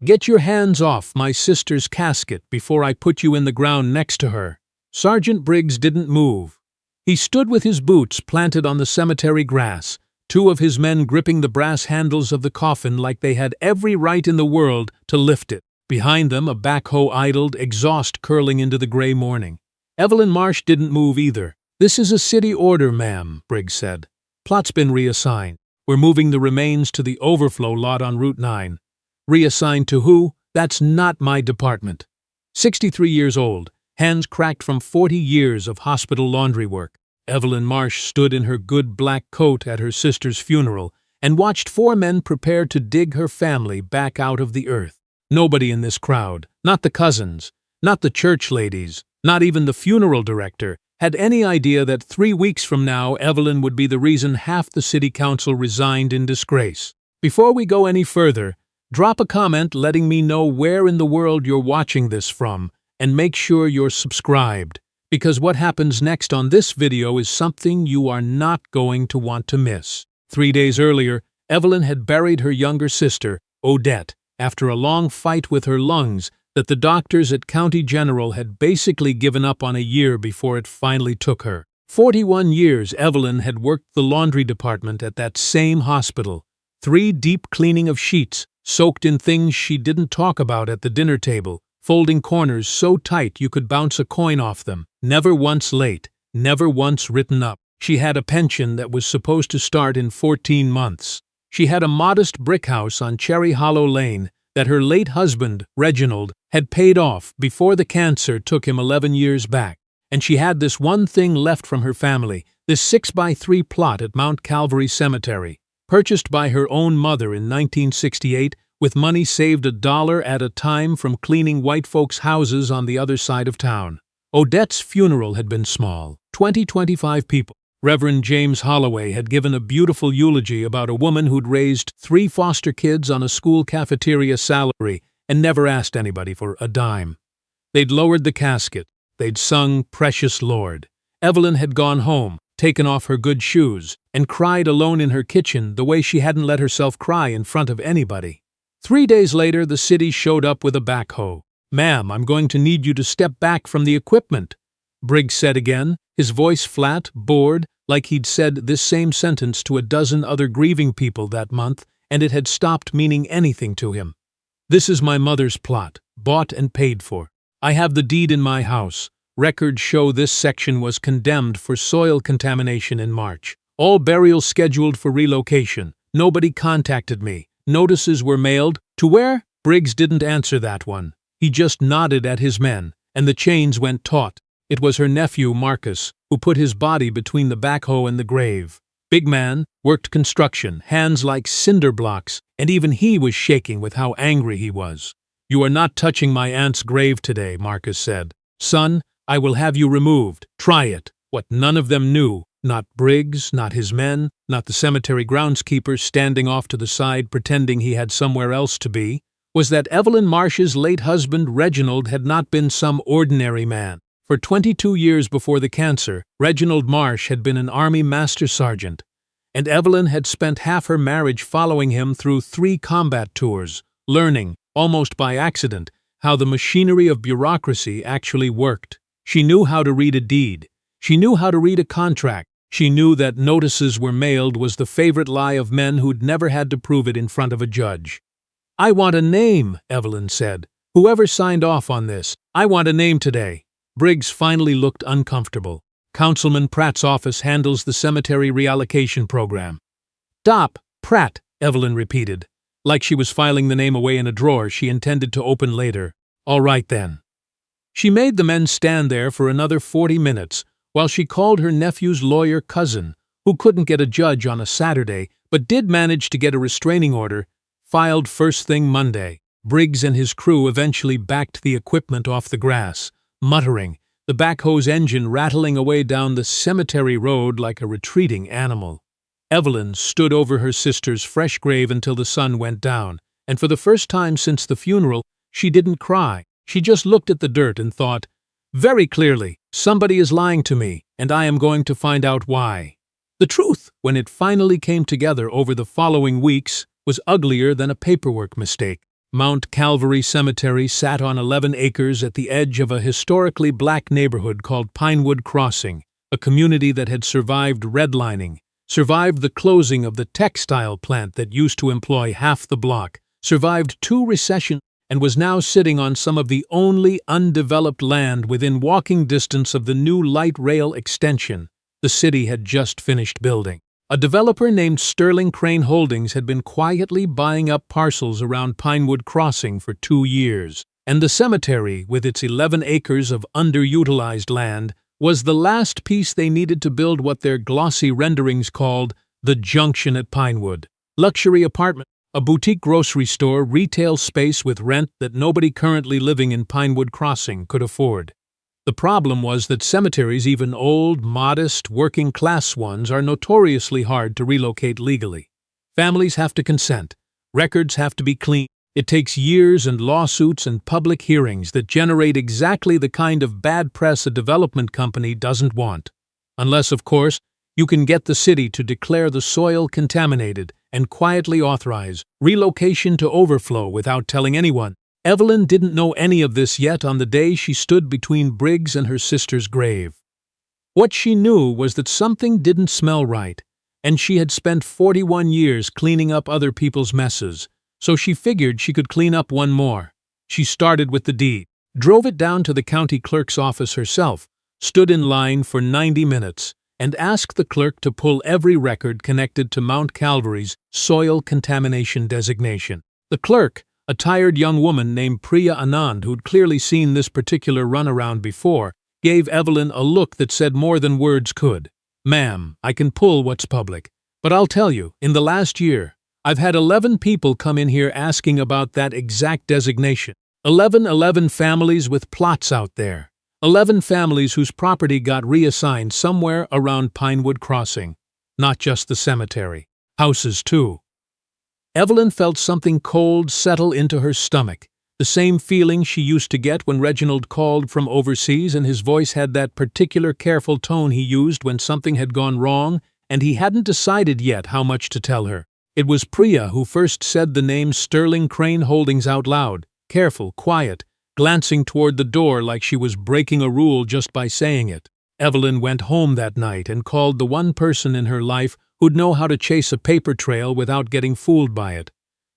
"Get your hands off my sister's casket before I put you in the ground next to her." Sergeant Briggs didn't move. He stood with his boots planted on the cemetery grass, two of his men gripping the brass handles of the coffin like they had every right in the world to lift it. Behind them, a backhoe idled, exhaust curling into the gray morning. Evelyn Marsh didn't move either. "This is a city order, ma'am," Briggs said. "Plot's been reassigned. We're moving the remains to the overflow lot on Route 9. Reassigned to who? That's not my department." 63 years old, hands cracked from 40 years of hospital laundry work, Evelyn Marsh stood in her good black coat at her sister's funeral and watched four men prepare to dig her family back out of the earth. Nobody in this crowd, not the cousins, not the church ladies, not even the funeral director, had any idea that 3 weeks from now Evelyn would be the reason half the city council resigned in disgrace. Before we go any further, drop a comment letting me know where in the world you're watching this from, and make sure you're subscribed, because what happens next on this video is something you are not going to want to miss. 3 days earlier, Evelyn had buried her younger sister, Odette, after a long fight with her lungs that the doctors at County General had basically given up on a year before it finally took her. 41 years Evelyn had worked the laundry department at that same hospital. 3 deep cleaning of sheets, soaked in things she didn't talk about at the dinner table, folding corners so tight you could bounce a coin off them, never once late, never once written up. She had a pension that was supposed to start in 14 months. She had a modest brick house on Cherry Hollow Lane that her late husband, Reginald, had paid off before the cancer took him 11 years back. And she had this one thing left from her family, this 6x3 plot at Mount Calvary Cemetery, purchased by her own mother in 1968 with money saved $1 at a time from cleaning white folks' houses on the other side of town. Odette's funeral had been small, 20-25 people. Reverend James Holloway had given a beautiful eulogy about a woman who'd raised 3 foster kids on a school cafeteria salary and never asked anybody for a dime. They'd lowered the casket. They'd sung Precious Lord. Evelyn had gone home, taken off her good shoes, and cried alone in her kitchen the way she hadn't let herself cry in front of anybody. 3 days later, the city showed up with a backhoe. "Ma'am, I'm going to need you to step back from the equipment," Briggs said again, his voice flat, bored, like he'd said this same sentence to a dozen other grieving people that month, and it had stopped meaning anything to him. "This is my mother's plot, bought and paid for. I have the deed in my house. Records show this section was condemned for soil contamination in March. All burials scheduled for relocation. Nobody contacted me. Notices were mailed. To where?" Briggs didn't answer that one. He just nodded at his men, and the chains went taut. It was her nephew, Marcus, who put his body between the backhoe and the grave. Big man, worked construction, hands like cinder blocks, and even he was shaking with how angry he was. "You are not touching my aunt's grave today," Marcus said. "Son, I will have you removed. Try it." What none of them knew, not Briggs, not his men, not the cemetery groundskeeper standing off to the side pretending he had somewhere else to be, was that Evelyn Marsh's late husband, Reginald, had not been some ordinary man. For 22 years before the cancer, Reginald Marsh had been an Army Master Sergeant, and Evelyn had spent half her marriage following him through 3 combat tours, learning, almost by accident, how the machinery of bureaucracy actually worked. She knew how to read a deed. She knew how to read a contract. She knew that notices were mailed was the favorite lie of men who'd never had to prove it in front of a judge. "I want a name," Evelyn said. "Whoever signed off on this, I want a name today." Briggs finally looked uncomfortable. "Councilman Pratt's office handles the cemetery reallocation program." "Dop, Pratt," Evelyn repeated, like she was filing the name away in a drawer she intended to open later. "All right then." She made the men stand there for another 40 minutes while she called her nephew's lawyer cousin, who couldn't get a judge on a Saturday but did manage to get a restraining order, filed first thing Monday. Briggs and his crew eventually backed the equipment off the grass, muttering, the backhoe's engine rattling away down the cemetery road like a retreating animal. Evelyn stood over her sister's fresh grave until the sun went down, and for the first time since the funeral, she didn't cry. She just looked at the dirt and thought, very clearly, somebody is lying to me, and I am going to find out why. The truth, when it finally came together over the following weeks, was uglier than a paperwork mistake. Mount Calvary Cemetery sat on 11 acres at the edge of a historically black neighborhood called Pinewood Crossing, a community that had survived redlining, survived the closing of the textile plant that used to employ half the block, survived 2 recessions, and was now sitting on some of the only undeveloped land within walking distance of the new light rail extension the city had just finished building. A developer named Sterling Crane Holdings had been quietly buying up parcels around Pinewood Crossing for 2 years, and the cemetery, with its 11 acres of underutilized land, was the last piece they needed to build what their glossy renderings called the Junction at Pinewood. Luxury apartment, a boutique grocery store, retail space with rent that nobody currently living in Pinewood Crossing could afford. The problem was that cemeteries, even old, modest, working-class ones, are notoriously hard to relocate legally. Families have to consent. Records have to be clean. It takes years and lawsuits and public hearings that generate exactly the kind of bad press a development company doesn't want. Unless, of course, you can get the city to declare the soil contaminated and quietly authorize relocation to overflow without telling anyone. Evelyn didn't know any of this yet on the day she stood between Briggs and her sister's grave. What she knew was that something didn't smell right, and she had spent 41 years cleaning up other people's messes, so she figured she could clean up one more. She started with the deed, drove it down to the county clerk's office herself, stood in line for 90 minutes, and asked the clerk to pull every record connected to Mount Calvary's soil contamination designation. The clerk, a tired young woman named Priya Anand who'd clearly seen this particular runaround before, gave Evelyn a look that said more than words could. "Ma'am, I can pull what's public, but I'll tell you, in the last year, I've had 11 people come in here asking about that exact designation. 11 families with plots out there. 11 families whose property got reassigned somewhere around Pinewood Crossing. Not just the cemetery. Houses, too." Evelyn felt something cold settle into her stomach, the same feeling she used to get when Reginald called from overseas and his voice had that particular careful tone he used when something had gone wrong and he hadn't decided yet how much to tell her. It was Priya who first said the name Sterling Crane Holdings out loud, careful, quiet, glancing toward the door like she was breaking a rule just by saying it. Evelyn went home that night and called the one person in her life who'd know how to chase a paper trail without getting fooled by it.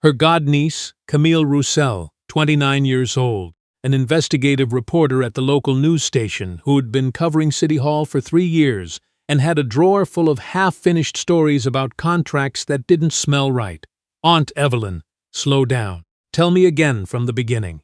Her godniece, Camille Roussel, 29 years old, an investigative reporter at the local news station who'd been covering City Hall for 3 years and had a drawer full of half-finished stories about contracts that didn't smell right. "Aunt Evelyn, slow down. Tell me again from the beginning."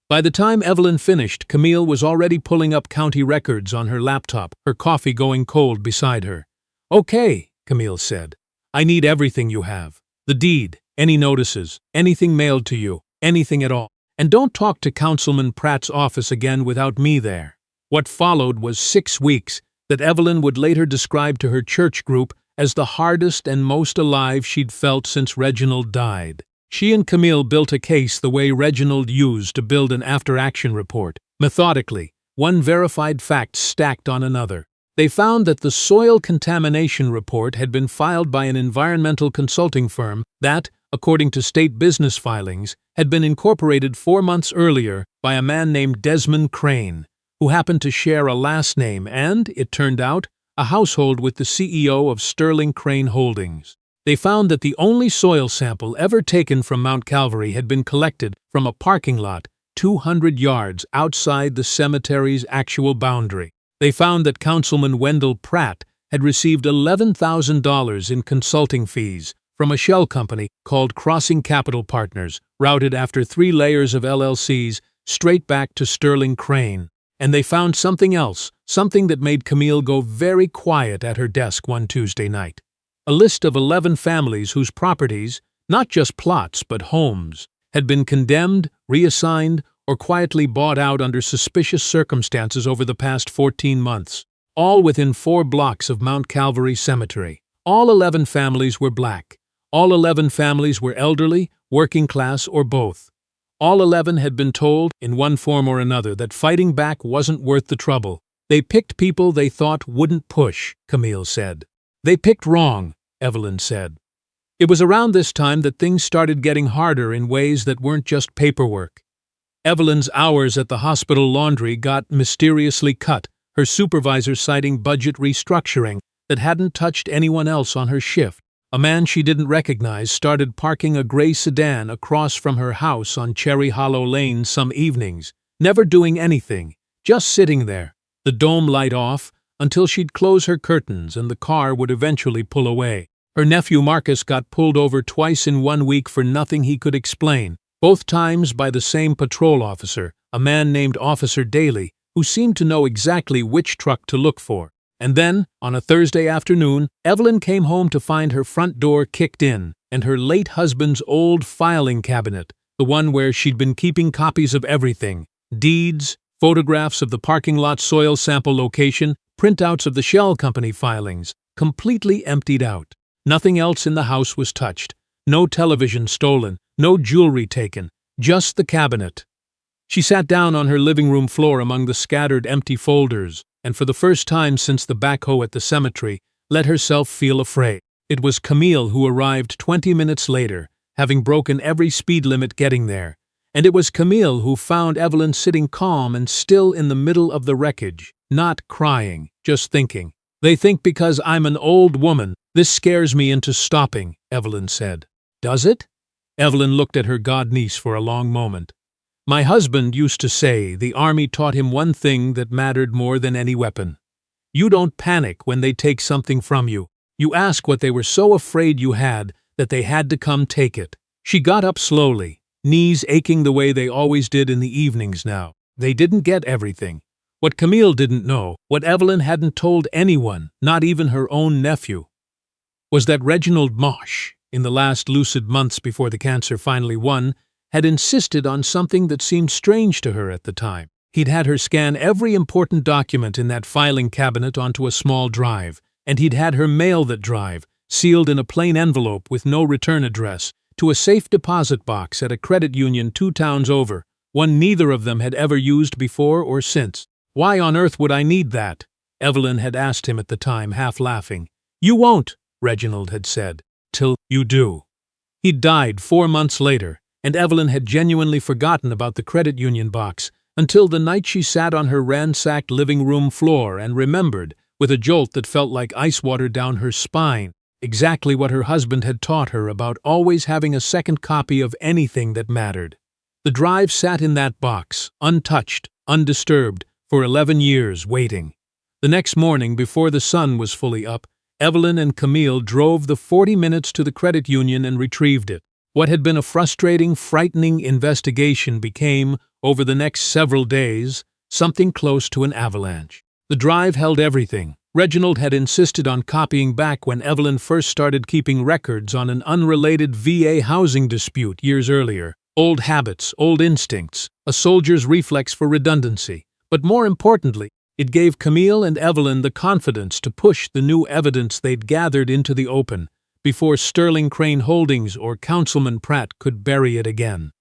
By the time Evelyn finished, Camille was already pulling up county records on her laptop, her coffee going cold beside her. "Okay," Camille said. "I need everything you have. The deed, any notices, anything mailed to you, anything at all. And don't talk to Councilman Pratt's office again without me there." What followed was 6 weeks that Evelyn would later describe to her church group as the hardest and most alive she'd felt since Reginald died. She and Camille built a case the way Reginald used to build an after-action report, methodically, one verified fact stacked on another. They found that the soil contamination report had been filed by an environmental consulting firm that, according to state business filings, had been incorporated 4 months earlier by a man named Desmond Crane, who happened to share a last name and, it turned out, a household with the CEO of Sterling Crane Holdings. They found that the only soil sample ever taken from Mount Calvary had been collected from a parking lot 200 yards outside the cemetery's actual boundary. They found that Councilman Wendell Pratt had received $11,000 in consulting fees from a shell company called Crossing Capital Partners, routed after 3 layers of LLCs straight back to Sterling Crane. And they found something else, something that made Camille go very quiet at her desk one Tuesday night. A list of 11 families whose properties, not just plots but homes, had been condemned, reassigned, or quietly bought out under suspicious circumstances over the past 14 months, all within 4 blocks of Mount Calvary Cemetery. All 11 families were black. All 11 families were elderly, working class, or both. All 11 had been told, in one form or another, that fighting back wasn't worth the trouble. They picked people they thought wouldn't push, Camille said. "They picked wrong," Evelyn said. It was around this time that things started getting harder in ways that weren't just paperwork. Evelyn's hours at the hospital laundry got mysteriously cut, her supervisor citing budget restructuring that hadn't touched anyone else on her shift. A man she didn't recognize started parking a gray sedan across from her house on Cherry Hollow Lane some evenings, never doing anything, just sitting there, the dome light off, until she'd close her curtains and the car would eventually pull away. Her nephew Marcus got pulled over twice in 1 week for nothing he could explain, both times by the same patrol officer, a man named Officer Daly, who seemed to know exactly which truck to look for. And then, on a Thursday afternoon, Evelyn came home to find her front door kicked in, and her late husband's old filing cabinet, the one where she'd been keeping copies of everything, deeds, photographs of the parking lot soil sample location, printouts of the Shell Company filings, completely emptied out. Nothing else in the house was touched. No television stolen, no jewelry taken, just the cabinet. She sat down on her living room floor among the scattered empty folders, and for the first time since the backhoe at the cemetery, let herself feel afraid. It was Camille who arrived 20 minutes later, having broken every speed limit getting there, and it was Camille who found Evelyn sitting calm and still in the middle of the wreckage, not crying, just thinking. "They think because I'm an old woman, this scares me into stopping," Evelyn said. "Does it?" Evelyn looked at her godniece for a long moment. "My husband used to say the army taught him one thing that mattered more than any weapon. You don't panic when they take something from you. You ask what they were so afraid you had that they had to come take it." She got up slowly, knees aching the way they always did in the evenings now. They didn't get everything. What Camille didn't know, what Evelyn hadn't told anyone, not even her own nephew, was that Reginald Mosh, in the last lucid months before the cancer finally won, had insisted on something that seemed strange to her at the time. He'd had her scan every important document in that filing cabinet onto a small drive, and he'd had her mail that drive, sealed in a plain envelope with no return address, to a safe deposit box at a credit union 2 towns over, one neither of them had ever used before or since. "Why on earth would I need that?" Evelyn had asked him at the time, half laughing. "You won't," Reginald had said, "till you do." He'd died 4 months later, and Evelyn had genuinely forgotten about the credit union box until the night she sat on her ransacked living room floor and remembered, with a jolt that felt like ice water down her spine, exactly what her husband had taught her about always having a second copy of anything that mattered. The drive sat in that box, untouched, undisturbed, for 11 years, waiting. The next morning, before the sun was fully up, Evelyn and Camille drove the 40 minutes to the credit union and retrieved it. What had been a frustrating, frightening investigation became, over the next several days, something close to an avalanche. The drive held everything. Reginald had insisted on copying back when Evelyn first started keeping records on an unrelated VA housing dispute years earlier. Old habits, old instincts, a soldier's reflex for redundancy. But more importantly, it gave Camille and Evelyn the confidence to push the new evidence they'd gathered into the open, before Sterling Crane Holdings or Councilman Pratt could bury it again.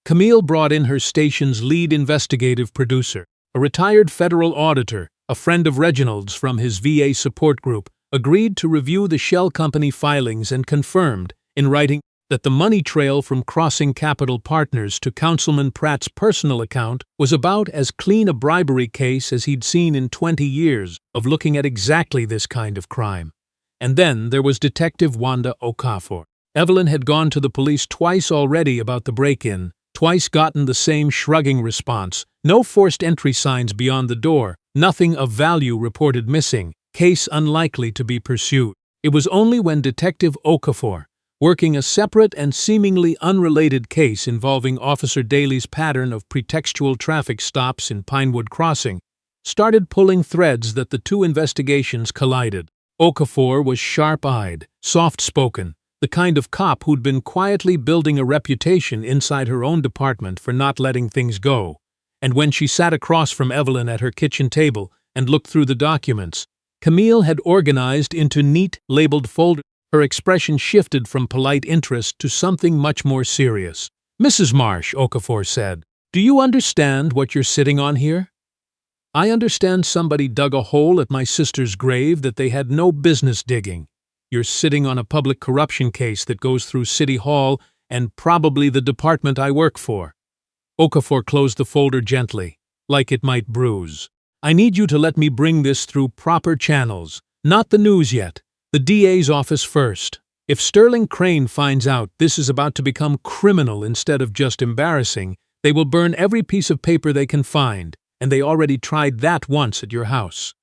Camille brought in her station's lead investigative producer, a retired federal auditor, a friend of Reginald's from his VA support group, agreed to review the Shell Company filings and confirmed, in writing, that the money trail from Crossing Capital Partners to Councilman Pratt's personal account was about as clean a bribery case as he'd seen in 20 years of looking at exactly this kind of crime. And then there was Detective Wanda Okafor. Evelyn had gone to the police twice already about the break-in, twice gotten the same shrugging response, no forced entry signs beyond the door, nothing of value reported missing, case unlikely to be pursued. It was only when Detective Okafor, working a separate and seemingly unrelated case involving Officer Daly's pattern of pretextual traffic stops in Pinewood Crossing, started pulling threads that the two investigations collided. Okafor was sharp-eyed, soft-spoken, the kind of cop who'd been quietly building a reputation inside her own department for not letting things go. And when she sat across from Evelyn at her kitchen table and looked through the documents, Camille had organized into neat, labeled folders. Her expression shifted from polite interest to something much more serious. "Mrs. Marsh," Okafor said, "do you understand what you're sitting on here? I understand somebody dug a hole at my sister's grave that they had no business digging. You're sitting on a public corruption case that goes through City Hall and probably the department I work for." Okafor closed the folder gently, like it might bruise. "I need you to let me bring this through proper channels. Not the news yet. The DA's office first. If Sterling Crane finds out this is about to become criminal instead of just embarrassing, they will burn every piece of paper they can find, and they already tried that once at your house."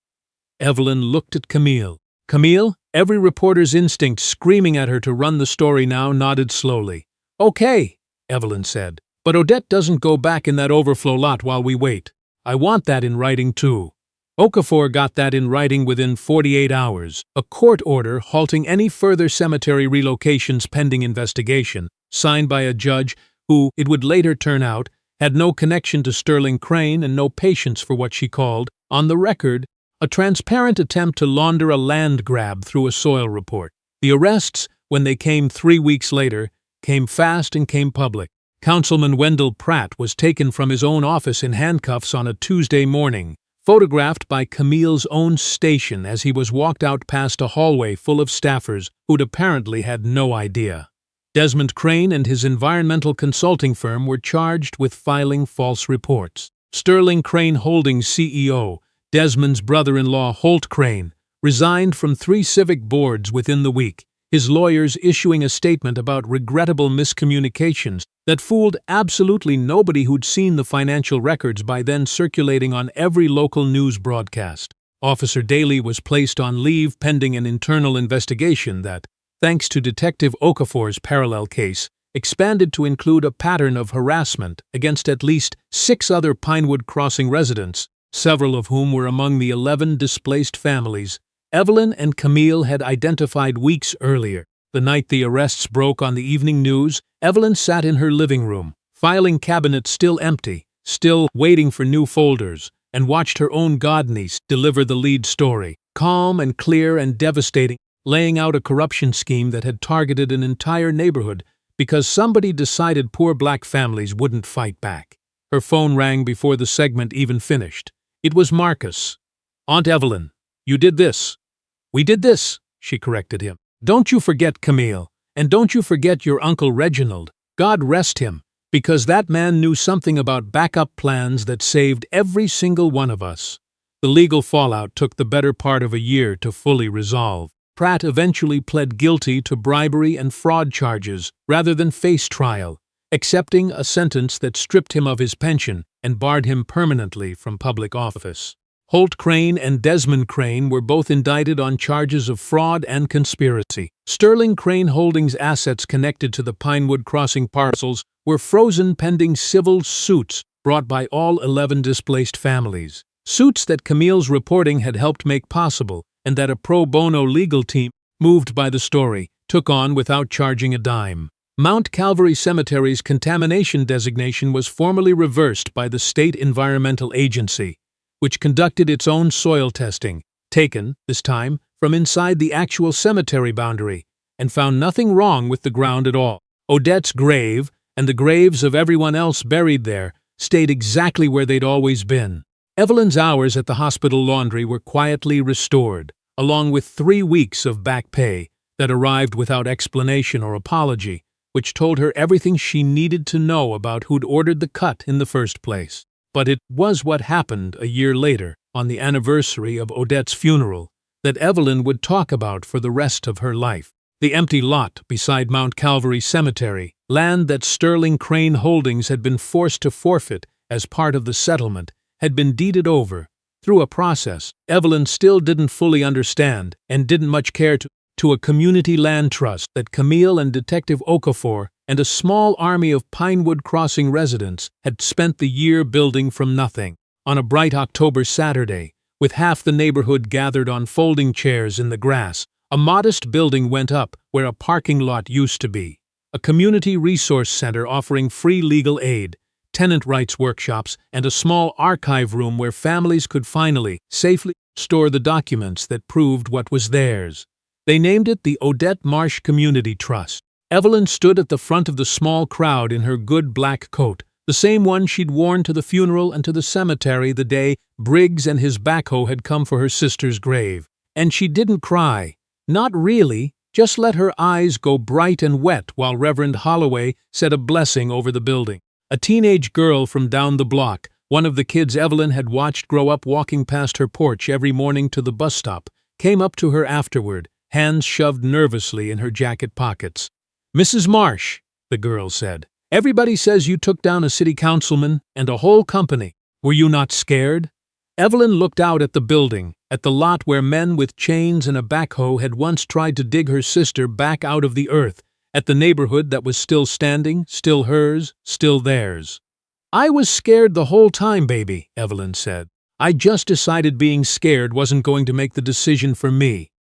Evelyn looked at Camille. Camille, every reporter's instinct screaming at her to run the story now, nodded slowly. "Okay," Evelyn said, "but Odette doesn't go back in that overflow lot while we wait. I want that in writing too." Okafor got that in writing within 48 hours, a court order halting any further cemetery relocations pending investigation, signed by a judge who, it would later turn out, had no connection to Sterling Crane and no patience for what she called, on the record, a transparent attempt to launder a land grab through a soil report. The arrests, when they came 3 weeks later, came fast and came public. Councilman Wendell Pratt was taken from his own office in handcuffs on a Tuesday morning, photographed by Camille's own station as he was walked out past a hallway full of staffers who'd apparently had no idea. Desmond Crane and his environmental consulting firm were charged with filing false reports. Sterling Crane Holdings CEO, Desmond's brother-in-law Holt Crane, resigned from 3 civic boards within the week, his lawyers issuing a statement about regrettable miscommunications that fooled absolutely nobody who'd seen the financial records by then circulating on every local news broadcast. Officer Daly was placed on leave pending an internal investigation that, thanks to Detective Okafor's parallel case, expanded to include a pattern of harassment against at least 6 other Pinewood Crossing residents, several of whom were among the 11 displaced families Evelyn and Camille had identified weeks earlier. The night the arrests broke on the evening news, Evelyn sat in her living room, filing cabinet still empty, still waiting for new folders, and watched her own godniece deliver the lead story, calm and clear and devastating, laying out a corruption scheme that had targeted an entire neighborhood because somebody decided poor black families wouldn't fight back. Her phone rang before the segment even finished. It was Marcus. "Aunt Evelyn, you did this." "We did this," she corrected him. "Don't you forget Camille, and don't you forget your Uncle Reginald, God rest him, because that man knew something about backup plans that saved every single one of us." The legal fallout took the better part of a year to fully resolve. Pratt eventually pled guilty to bribery and fraud charges rather than face trial, accepting a sentence that stripped him of his pension and barred him permanently from public office. Holt Crane and Desmond Crane were both indicted on charges of fraud and conspiracy. Sterling Crane Holdings' assets connected to the Pinewood Crossing parcels were frozen pending civil suits brought by all 11 displaced families. Suits that Camille's reporting had helped make possible and that a pro bono legal team, moved by the story, took on without charging a dime. Mount Calvary Cemetery's contamination designation was formally reversed by the State Environmental Agency, which conducted its own soil testing, taken, this time, from inside the actual cemetery boundary, and found nothing wrong with the ground at all. Odette's grave, and the graves of everyone else buried there, stayed exactly where they'd always been. Evelyn's hours at the hospital laundry were quietly restored, along with 3 weeks of back pay that arrived without explanation or apology, which told her everything she needed to know about who'd ordered the cut in the first place. But it was what happened a year later, on the anniversary of Odette's funeral, that Evelyn would talk about for the rest of her life. The empty lot beside Mount Calvary Cemetery, land that Sterling Crane Holdings had been forced to forfeit as part of the settlement, had been deeded over, through a process Evelyn still didn't fully understand and didn't much care to a community land trust that Camille and Detective Okafor and a small army of Pinewood Crossing residents had spent the year building from nothing. On a bright October Saturday, with half the neighborhood gathered on folding chairs in the grass, a modest building went up where a parking lot used to be. A community resource center offering free legal aid, tenant rights workshops, and a small archive room where families could finally, safely store the documents that proved what was theirs. They named it the Odette Marsh Community Trust. Evelyn stood at the front of the small crowd in her good black coat, the same one she'd worn to the funeral and to the cemetery the day Briggs and his backhoe had come for her sister's grave. And she didn't cry. Not really. Just let her eyes go bright and wet while Reverend Holloway said a blessing over the building. A teenage girl from down the block, one of the kids Evelyn had watched grow up walking past her porch every morning to the bus stop, came up to her afterward, hands shoved nervously in her jacket pockets. "Mrs. Marsh," the girl said, "everybody says you took down a city councilman and a whole company. Were you not scared?" Evelyn looked out at the building, at the lot where men with chains and a backhoe had once tried to dig her sister back out of the earth, at the neighborhood that was still standing, still hers, still theirs. "I was scared the whole time, baby," Evelyn said. "I just decided being scared wasn't going to make the decision for me.